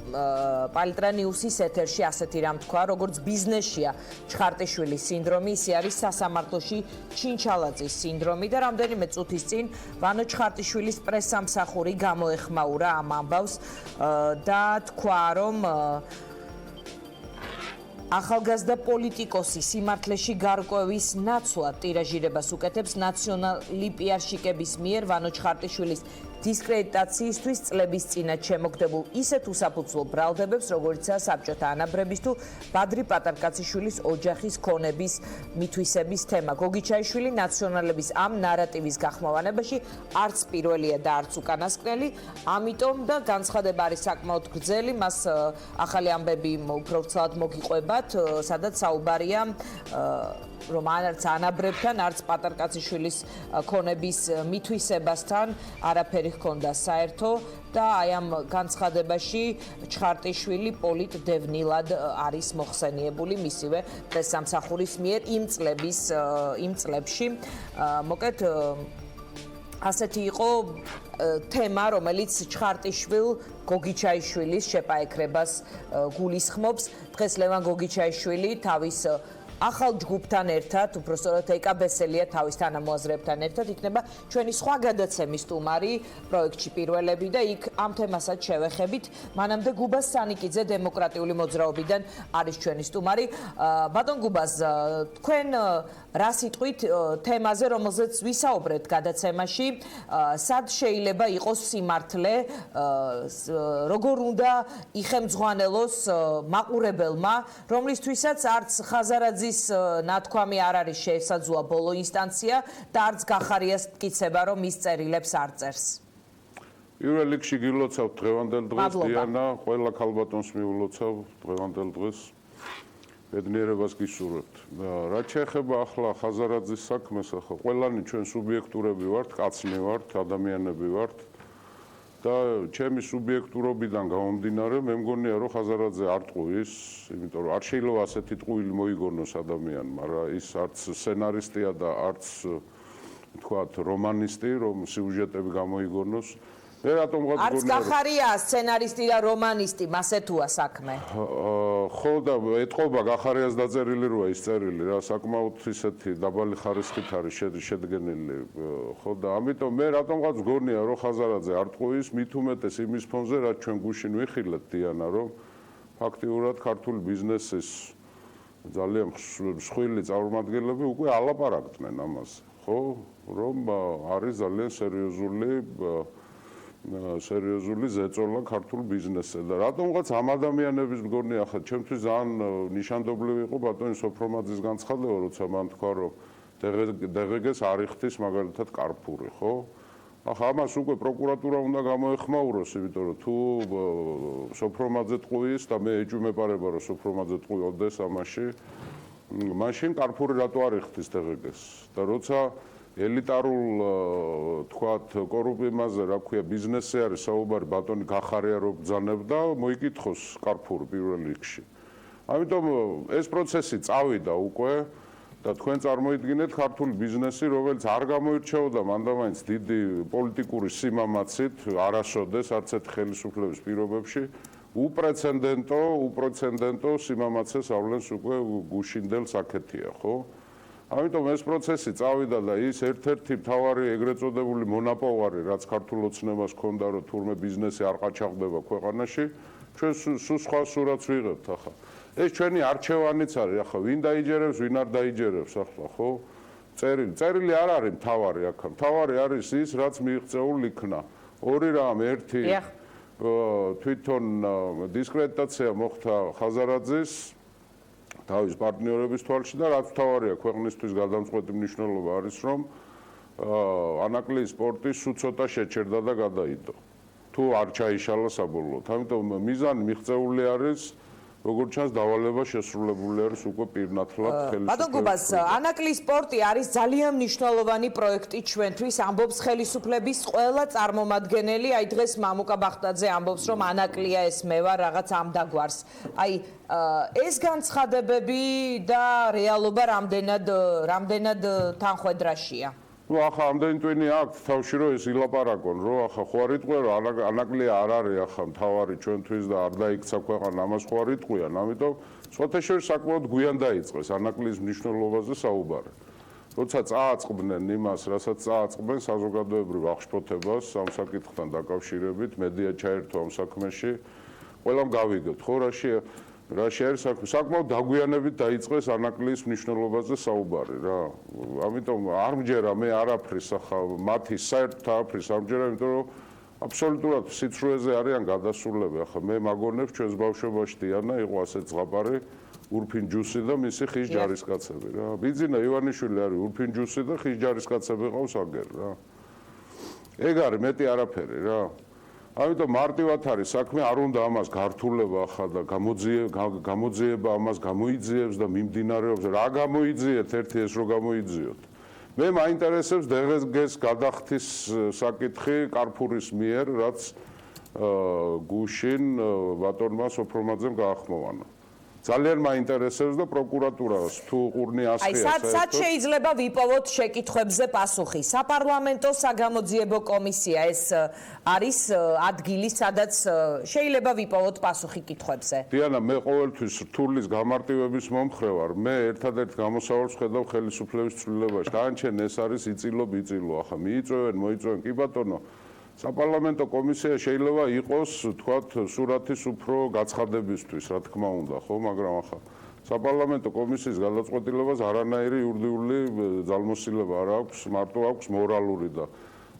პალიტრა ნიუსის ეთერში ასეთი რამ თქვა, როგორც ბიზნესშია ჩხარტიშვილის სინდრომი, ისე არის სასამართლოში ჩინჩალაძის სინდრომი და რამდენიმე წუთის წინ ვანო ჩხარტიშვილის პრესსამსახური გამოეხმაურა ამ ამბავს და თქვა, რომ ახალგაზრდა პოლიტიკოსი სიმართლეში გარკვევის ნაცვლად ტირაჟირებას უკეთებს ნაციონალი პიარშიკების მიერ ვანო ჩხარტიშვილის დისკრედიტაციისთვის წლების წინათ შემოგდებულ ისეთ უსაფუძვლო ბრალდებებს, როგორიცაა საბჭოთა ანაბრების თუ ბადრი პატარკაციშვილის ოჯახის ქონების მითვისების თემა. გოგიჩაიშვილი ნაციონალების ამ ნარატივის გახმოვანებაში არც პირველია და არც უკანასკნელი, ამიტომ და განცხადება არის საკმაოდ გრძელი, მას ახალი ამბები უფრო ვრცლად მოგიყვებათ, სადაც საუბარია რომ არც ანაბრებთან, არც პატარკაციშვილის ქონების მითვისებასთან არაფერი ჰქონდა საერთო და აი ამ განცხადებაში ჩხარტიშვილი პოლიტდევნილად არის მოხსენიებული მისივე პრესსამსახურის მიერ იმ წლებში. მოკლედ ასეთი იყო თემა, რომელიც ჩხარტიშვილ გოგიჩაიშვილის შეპაექრებას გულისხმობს. დღეს ლევან გოგიჩაიშვილი თავის ახალ ჯგუფთან ერთად, უბრალოდ ეკაბესელია თავის თანამოაზრეებთან ერთად იქნება ჩვენი სხვა გადაცემის სტუმარი პროექტში პირველები და იქ ამ თემასაც შევეხებით. მანამდე გუბას სანიკიძე დემოკრატიული მოძრაობიდან არის ჩვენი სტუმარი. ბატონ გუბას, თქვენ რა სიტყვით თემაზე, რომელზეც ვისაუბრეთ გადაცემაში, სად შეიძლება იყოს სიმართლე, როგორ უნდა იხემძღვანელოს მაყურებელმა, რომლისთვისაც არც ხაზარაძის ნათქვამი არ არის შესაძლოა ბოლო ინსტანცია და არც გახარიას მტკიცება, რომ ის წერილებს არ წერს. პირველ რიგში გილოცავ დღევანდელ დღეს დიანა, ყველა ქალბატონს მიულოცავ დღევანდელ დღეს. ბედნიერებას გისურვებთ. რაც შეეხება ახლა ხაზარაძის საქმეს, ახლა ყველანი ჩვენ სუბიექტურები ვართ, კაცნი ვართ, ადამიანები ვართ და ჩემი სუბიექტურობიდან გამომდინარე, მე მგონია რომ ხაზარაძე არ ტყუის, იმიტომ რომ არ შეიძლება ასეთი ტყუილი მოიგონოს ადამიანმა, რა ის არც სცენარისტია და არც თქვათ რომანისტი, რომ სიუჟეტები გამოიგონოს. მე რატომღაც არც გახარია სცენარისტი და რომანისტი, მასე თუა საქმე. ხო და ეთყობა გახარიას დაწერილი როა ის წერილი რა, საკმაოდ ისეთი დაბალი ხარისხით არის შედგენილი. ხო და ამიტომ მე რატომღაც გონია რომ ხაზარაძე არ ტყუის, მით უმეტეს იმის ფონზე, რაც ჩვენ გუშინ ვიხილეთ დიანა, რომ ფაქტიურად ქართული ბიზნესის ძალიან მსხვილი წარმომადგენლები უკვე ალაპარაკდნენ ამაზე, ხო, რომ არის ძალიან სერიოზული ზეწოლა ქართულ ბიზნესზე და რატომღაც ამ ადამიანების მგონია ახლა ჩემთვის ძალიან ნიშანდობლივი იყო ბატონი სოფრომაძის განცხადება, როცა მან თქვა რომ დღგ-ს არ იხდის მაგალითად კარფური, ხო? ახლა ამას უკვე პროკურატურა უნდა გამოეხმაუროს, იმიტომ რომ თუ სოფრომაძე ტყუის და მე ეჭვმეპარება რომ სოფრომაძე ტყუილდეს ამაში, მაშინ კარფური რატო არ იხდის დღგ-ს და როცა ელიტარულ თქვათ კორუფციაზე, რა ქვია, ბიზნესზე არის საუბარი, ბატონი გახარია რომ ბრძანებდა, მოიკითხოს კარფური პირველ რიგში. ამიტომ ეს პროცესი წავიდა უკვე და თქვენ წარმოიდგინეთ ქართული ბიზნესი, რომელიც არ გამოირჩეოდა მანდამაინც დიდი პოლიტიკური სიმამაცით, არასოდეს არც ერთ ხელისუფლების პირობებში, უპრეცედენტო სიმამაცეს ავლენს უკვე გუშინდელ საკეთია, ხო? ამიტომ ეს პროცესი წავიდა და ის ერთ-ერთი მთავარი ეგრეთ წოდებული მონაპოვარი, რაც ქართულ ოცნებას ჰქონდა, რომ თურმე ბიზნესი არ ყაჩაღდება ქვეყანაში, ჩვენ სულ სხვა სურათს ვიღებთ ახლა. ეს ჩვენი არჩევანიც არის, ახლა ვინ დაიჯერებს, ვინ არ დაიჯერებს ახლა, ხო? წერილი არ არის მთავარი აქა. მთავარი არის ის, რაც მიიღწეულ იქნა. ორი რამ, ერთი თვითონ დისკრედიტაცია მოხდა ხაზარაძის თავის პარტნიორების თვალში და რაც მთავარია ქვეყნისთვის გადამწყვეტი მნიშვნელობა არის, რომ ანაკლიის სპორტი სულ ცოტა შეჩერდა და გადაიდო. თუ არ ჩაიშალა საბოლოოდ. ამიტომ მიზანი მიღწეული არის, როგორც ჩანს, დავალება შესრულებული არის უკვე პირნათლად ხელისუფლების. ბატონ გუბას, ანაკლიის სპორტი არის ძალიან მნიშვნელოვანი პროექტი ჩვენთვის, ამბობს ხელისუფლების ყველა წარმომადგენელი. აი დღეს მამუკა ბახტაძე ამბობს, რომ ანაკლია ესმევა რაღაც ამ დაგვარს. აი ეს განცხადებები და რეალობა რამდენად თანხვედრაშია? ნუ ახლა ამდენი ტვინი აქვს თავში რომ ეს ილაპარაკონ, რომ ახლა ხო არ იტყვია რომ ანაკლია არ არის ახლა მთავარი ჩვენთვის და არ დაიქცა ქვეყანა, ამას ხო არ იტყვიან, ამიტომ სოთეშორის საკმაოდ გვიან დაიწყეს ანაკლიის მნიშვნელობაზე საუბარი. როცა წააწყდნენ იმას, რასაც წააწყდნენ საზოგადოებრივ აღშფოთებას ამ საკითხთან დაკავშირებით, მედია ჩაერთო ამ საქმეში, ყველამ გავიგებთ, ხო რაში არის საკმაოდ დაგვიანებით დაიწყეს ანაკლიის მნიშვნელობაზე საუბარი რა. ამიტომ არ მჯერა მე არაფრის ახლა მათი საერთოდ არაფრის არ მჯერა, იმიტომ რომ აბსოლუტურად სიცრუეზე არიან გადასულები. ახლა მე მაგონებს ჩვენს ბავშვობაში დიანა იყო ასე ზღაპარი ურფინ ჯუსი და მისი ხის ჯარისკაცები რა. ბიძინა ივანიშვილი არის ურფინ ჯუსი და ხის ჯარისკაცები ყავს აგერ რა. ეგ არის მეტი არაფერი რა. ამიტომ მარტივად არის საქმე, არ უნდა ამას გართულება ახლა და გამოძიება ამას გამოიძიებს და მიმდინარეობს, რა გამოიძიეთ ერთი ეს რო გამოიძიოთ. მე მაინტერესებს დღგ-ს გადახდის საკითხი კარფურის მიერ, რაც გუშინ ბატონმა სოფრომაძემ გაახმოვანა. ძალიან მაინტერესებს და პროკურატურას თუ ყურნი აი ასხია სად შეიძლება ვიპოვოთ შეკითხვებზე პასუხი? საპარლამენტო საგამოძიებო კომისია ეს არის ადგილი, სადაც შეიძლება ვიპოვოთ პასუხი კითხვებზე. დიანა, მე ყოველთვის რთულის გამარტივების მომხრე ვარ. მე ერთადერთ გამოსავალს ხედავ ხელისუფლების ცვლილებაში. დაანჩენ ეს არის იწილო. ახლა მიიწვევენ, მოიწვევენ. კი ბატონო, საპარლამენტო კომისია შეიძლება იყოს, თქვათ, სურათის უფრო გაცხადებისთვის, რა თქმა უნდა, ხო, მაგრამ ახლა საპარლამენტო კომისიის გადაწყვეტილებას არანაირი იურიდიული ძალმოსილება არ აქვს, მარტო აქვს მორალური და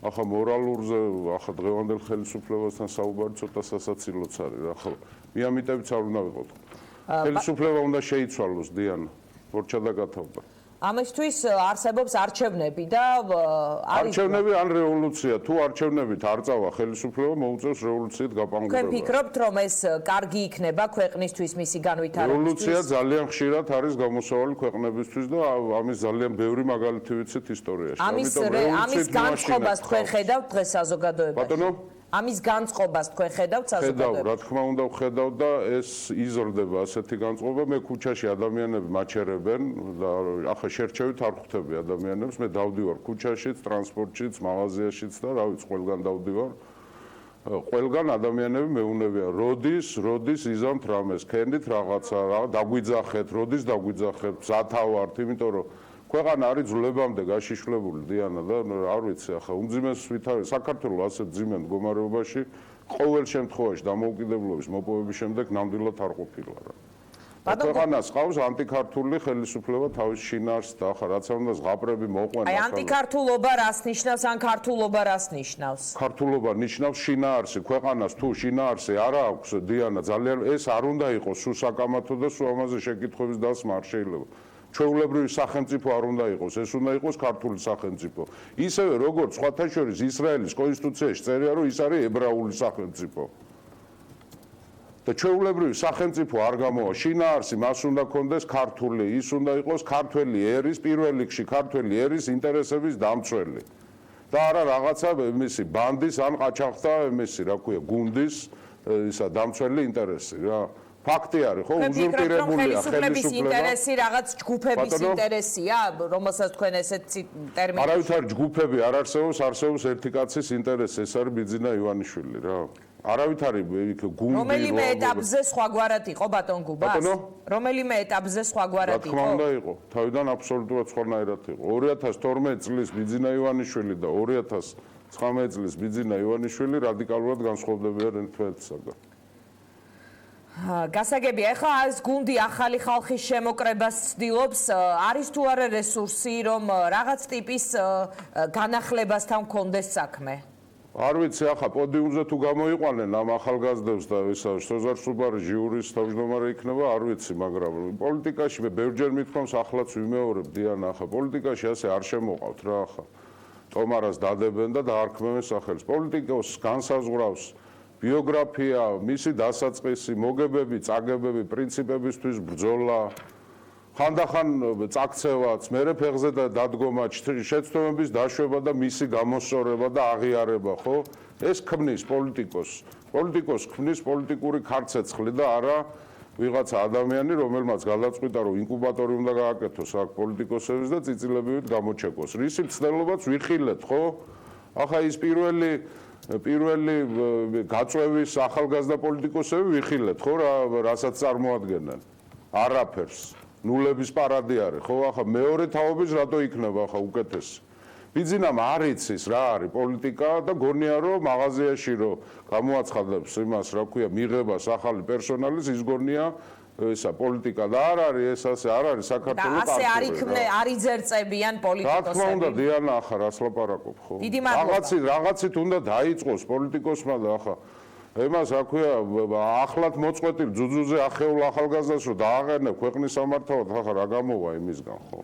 ახლა მორალურზე ახლა დღევანდელ ხელისუფლებასთან საუბარი ცოტა სასაცილოც არის რა ხო მე ამიტებიც არ უნდა ვიყოთ ხელისუფლება უნდა შეიცვალოს დიანა ვორჩა და გათავდა ამისთვის არსებობს არჩევნები და არჩევნები ან რევოლუცია თუ არჩევნებით არ წავა ხელისუფლება მოუწევს რევოლუციით გაპანგურება თქვენ ფიქრობთ რომ ეს კარგი იქნება ქვეყნისთვის მისი განვითარებისთვის რევოლუცია ძალიან ხშირად არის გამოსავალი ქვეყნებისთვის და ამის ძალიან ბევრი მაგალითი ვიცით ისტორიაში ამის განწყობას თქვენ ხედავთ დღეს საზოგადოებაში ბატონო ამის განწყობას თქვენ ხედავთ საზოგადოებაში? რა თქმა უნდა ვხედავ და ეს იზრდება ასეთი განწყობა. მე ქუჩაში ადამიანები მაჩერებენ და ახლა შერჩევით არ ხვდები ადამიანებს. მე დავდივარ ქუჩაშიც, ტრანსპორტშიც, მაღაზიაშიც და რა ვიცი, ყველგან დავდივარ. ყველგან ადამიანები მეუნებიან, როდის იზამთ რამეს, ქენით რაღაცა, დაგვიძახეთ, როდის დაგვიძახეთ, მზათავართ, იმიტომ რომ ქვეყანა არის ძვლებამდე გაშიშვლებული დიანა და არ ვიცი ახლა უმძიმეს ვითარება საქართველოს ასე ძიმე მდგომარეობაში ყოველ შემთხვევაში დამოუკიდებლობის მოპოვების შემდეგ ნამდვილად არ ყოფილა რა. ქვეყანას ყავს ანტიქართული ხელისუფლება თავის შინაარსს და ახლა რაც არ უნდა ზღაპრები მოყვენ. აი ანტიქართულობა რას ნიშნავს ან ქართულობა რას ნიშნავს? ქართულობა ნიშნავს შინაარსი, ქვეყანას თუ შინაარსი არ აქვს დიანა ძალიან ეს არ უნდა იყოს სუსაკამათო და სულ ამაზე შეკითხვების დასმა არ შეიძლება. ჩვეულებრივი სახელმწიფო არ უნდა იყოს, ეს უნდა იყოს ქართული სახელმწიფო. ისევე როგორც სხვათა შორის ისრაელის კონსტიტუციაში წერია, რომ ის არის ებრაული სახელმწიფო. და ჩვეულებრივი სახელმწიფო არ გამოვა, შინაარსი მას უნდა კონდეს ქართული, ის უნდა იყოს ქართველი ერის, პირველ რიგში ქართველი ერის ინტერესების დამცველი. და არა რაღაცა მისი ბანდის ან ყაჩაღთა მისი, რა ქვია, გუნდის ისა დამცველი ინტერესი რა. ფაქტი არის ხო უზურპირებულია ხელისუფლების ინტერესი რაღაც ჯგუფების ინტერესია რომელსაც თქვენ ესეთ ტერმინი არავითარ ჯგუფები არ არსებობს არსებობს ერთი კაცის ინტერესი ეს არის ბიძინა ივანიშვილი რა არავითარი იქ გუნდი რომელიმე ეტაპზე სხვაგვარად იყო ბატონ გუბას რომელიმე ეტაპზე სხვაგვარად იყო რა თქმა უნდა იყო თავიდან აბსოლუტურად სხვანაირად იყო 2012 წლის ბიძინა ივანიშვილი და 2019 წლის ბიძინა ივანიშვილი რადიკალურად განსხვავდებიან ერთმანეთისაგან გასაგებია, ეხლა ეს გუნდი ახალი ხალხის შემოკრებას ცდილობს, არის თუ არა რესურსი, რომ რაღაც ტიპის განახლებასთან კონდეს საქმე? არ ვიცი, ახლა პოდიუმზე თუ გამოიყვანენ ამ ახალგაზრდებს და ისა სოზარ სუბარი ჟიურის თავმჯდომარე იქნება, არ ვიცი, მაგრამ პოლიტიკაში მე ბევრჯერ მithქვამს, ახლაც ვიმეორებ დიანა, ახლა პოლიტიკაში ასე არ შემოყავთ რა ახლა. ტომარას დადებენ და დაარქმევენ სახელს. პოლიტიკოს განსაზღვრავს ბიოგრაფია, მისი დასაწყისი, მოგებები, წაგებები, პრინციპებისთვის ბრძოლა, ხანდახან წაქცევაც, მერე ფეხზე და დადგომა, შეცდომების დაშვება და მისი გამოსწორება და აღიარება, ხო? ეს ქმნის პოლიტიკოს. პოლიტიკოს ქმნის პოლიტიკური ქარცეცხლი და არა ვიღაცა ადამიანი, რომელმაც გადაწყვიტა, რომ ინკუბატორი უნდა გააკეთოს აქ პოლიტიკოსების და წიწილებივით გამოჩეკოს. რისი მცდელობაც ვიხილეთ, ხო? ახლა ის პირველი გაწვევის ახალგაზრდა პოლიტიკოსები ვიხილეთ, ხო, რასაც წარმოადგენენ. არაფერს, ნულების პარადი არის, ხო, ახლა მეორე თაობის რატო იქნება ახლა უკეთესი? ბიძინამ არ იცის რა არის პოლიტიკა და გონია რომ მაღაზიაში რომ გამოაცხადებს იმას, რა ქვია, მიღებას ახალი პერსონალის ის გონია ისა პოლიტიკა და არ არის ეს ასე არ არის საქართველოს და ასე არ იძერწებიან პოლიტიკოსები. რა თქმა უნდა დიანა ახლა რას ლაპარაკობ ხო? რაღაცით უნდა დაიწყოს პოლიტიკოსმა და ახლა ემას რა ქვია ახლად მოწყვეტილ ძუძუზე ახეულ ახალგაზრდას რომ დააყენე ქვეყნის სამართავად ახლა რა გამოვა იმისგან ხო?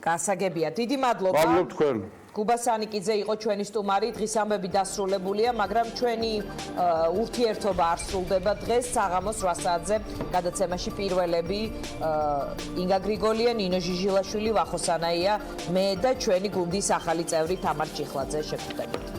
გასაგებია. დიდი მადლობა. მადლობ თქვენ. გუბას ანიკიძე იყო ჩვენი სტუმარი, დღის ამბები დასრულებულია, მაგრამ ჩვენი ურთიერთობა არ სრულდება დღეს საღამოს 8 საათზე გადაცემაში პირველები ინგა გრიგოლია, ნინო ჟიჟილაშვილი, ვახო სანაია, მე და ჩვენი გუნდის ახალი წევრი თამარ ჩიხლაძე შეგვიდგებით.